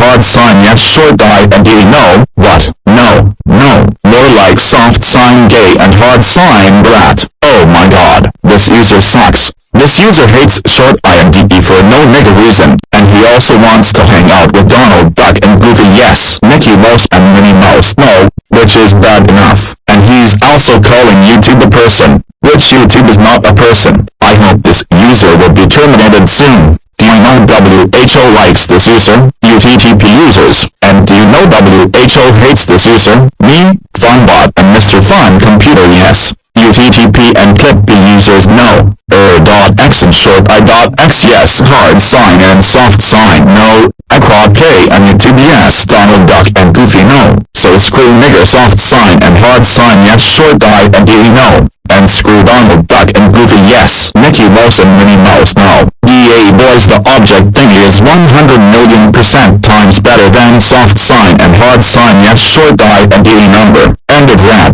hard sign yes short I and D no, what, no, more like soft sign gay and hard sign brat. Oh my god, this user sucks. This user hates short IMDb for no nigga reason, and he also wants to hang out with Donald Duck and Goofy yes, Mickey Mouse and Minnie Mouse no, which is bad enough, and he's also calling YouTube a person, which YouTube is not a person. I hope this user will be terminated soon. Do you know WHO likes this user? UTTP users. And do you know WHO hates this user? Me, Funbot and Mr. Fun Computer yes. UTTP and ClipB users no. X and short I.X yes. Hard sign and soft sign no. Quad K and YouTube yes. Donald Duck and Goofy no. So screw nigger soft sign and hard sign yes short I and D no. And screw Donald Duck and Goofy yes. Mickey Mouse and Minnie Mouse no. DA boys the object thingy is 100,000,000% times better than soft sign and hard sign yes short I and D number. End of rant.